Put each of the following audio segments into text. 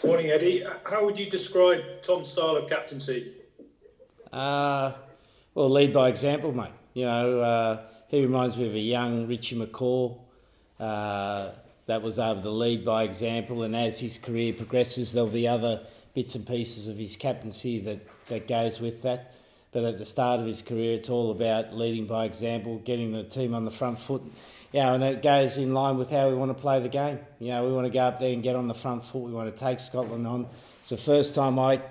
Morning, Eddie. How would you describe Tom's style of captaincy? Uh, well, lead by example, mate. He reminds me of a young Richie McCaw uh, that was able to lead by example, and as his career progresses, there'll be other bits and pieces of his captaincy that goes with that. But at the start of his career, it's all about leading by example, getting the team on the front foot. And it goes in line with how we want to play the game. We want to go up there and get on the front foot. We want to take Scotland on. It's the first time I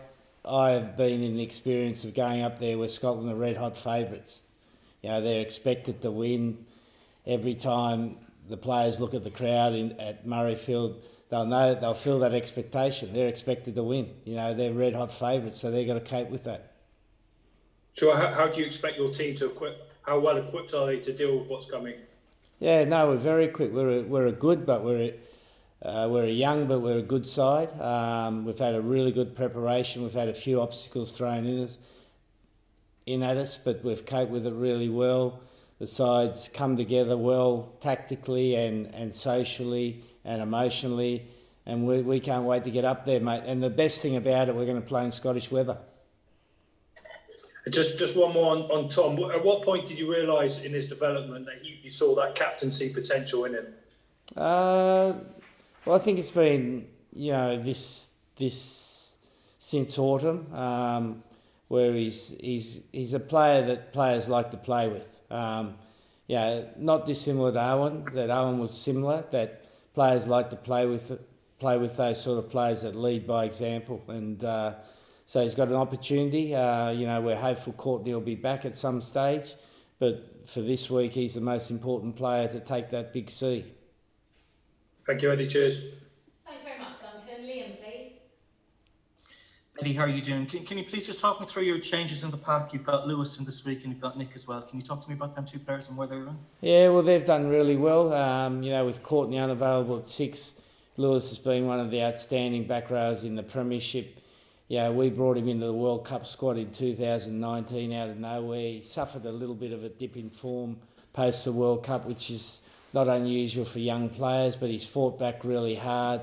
have been in the experience of going up there where Scotland are red hot favourites. They're expected to win. Every time the players look at the crowd at Murrayfield, they'll feel that expectation. They're expected to win. They're red hot favourites, so they've got to cope with that. So, how do you expect your team to equip? How well equipped are they to deal with what's coming? Yeah, no, we're very equipped. We're a good, but we're a young, but we're a good side. We've had a really good preparation. We've had a few obstacles thrown in at us, but we've coped with it really well. The sides come together well tactically and socially and emotionally, and we can't wait to get up there, mate. And the best thing about it, we're going to play in Scottish weather. Just one more on Tom. At what point did you realise in his development that you saw that captaincy potential in him? Well, I think it's been this since autumn, where he's a player that players like to play with. Not dissimilar to Owen. That Owen was similar. That players like to play with those sort of players that lead by example. And so he's got an opportunity. We're hopeful Courtney will be back at some stage, but for this week, he's the most important player to take that big C. Thank you, Eddie. Cheers. Thanks very much, Duncan. Liam, please. Eddie, how are you doing? Can you please just talk me through your changes in the pack? You've got Lewis in this week and you've got Nick as well. Can you talk to me about them two players and where they're in? Yeah, well, they've done really well. With Courtney unavailable at 6, Lewis has been one of the outstanding back rowers in the Premiership. We brought him into the World Cup squad in 2019 out of nowhere. He suffered a little bit of a dip in form post the World Cup, which is not unusual for young players, but he's fought back really hard,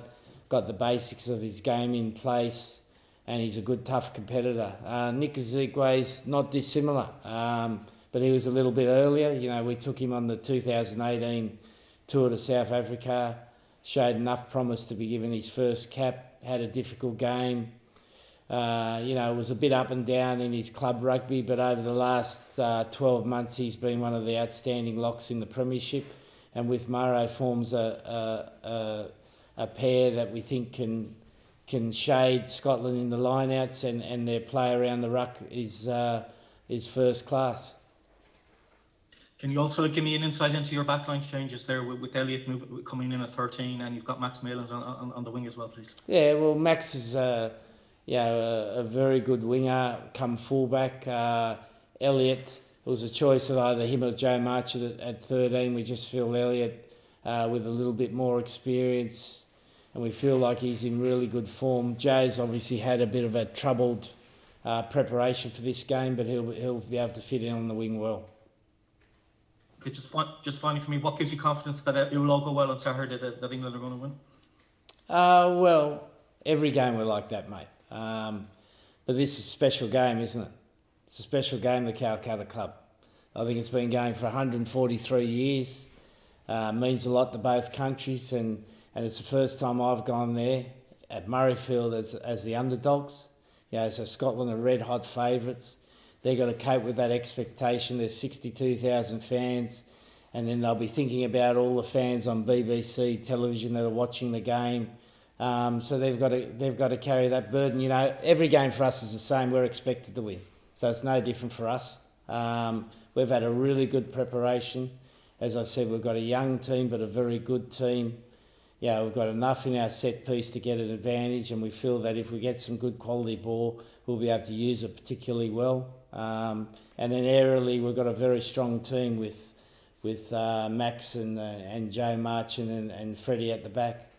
got the basics of his game in place, and he's a good, tough competitor. Nick Ezekwe's not dissimilar, but he was a little bit earlier. We took him on the 2018 tour to South Africa, showed enough promise to be given his first cap, had a difficult game. It was a bit up and down in his club rugby, but over the last 12 months, he's been one of the outstanding locks in the Premiership, and with Murray forms a pair that we think can shade Scotland in the lineouts, and their play around the ruck is first class. Can you also give me an insight into your backline changes there with Elliott coming in at 13, and you've got Max Malins on the wing as well, please? Yeah, well, Max is a very good winger, come fullback. Elliott, it was a choice of either him or Joe Marchant at 13. We just feel Elliott with a little bit more experience, and we feel like he's in really good form. Joe's obviously had a bit of a troubled preparation for this game, but he'll be able to fit in on the wing well. Okay, just finally for me, what gives you confidence that it will all go well on Saturday, that England are going to win? Well, every game we're like that, mate. But this is a special game, isn't it? It's a special game, the Calcutta Club. I think it's been going for 143 years. Means a lot to both countries, and it's the first time I've gone there at Murrayfield as the underdogs. So Scotland are red hot favourites. They've got to cope with that expectation. There's 62,000 fans, and then they'll be thinking about all the fans on BBC television that are watching the game. So they've got to carry that burden. Every game for us is the same. We're expected to win, so it's no different for us. We've had a really good preparation. As I said, we've got a young team, but a very good team. We've got enough in our set piece to get an advantage, and we feel that if we get some good quality ball, we'll be able to use it particularly well. And then aerially, we've got a very strong team with Max and Joe Marchant and Freddie at the back.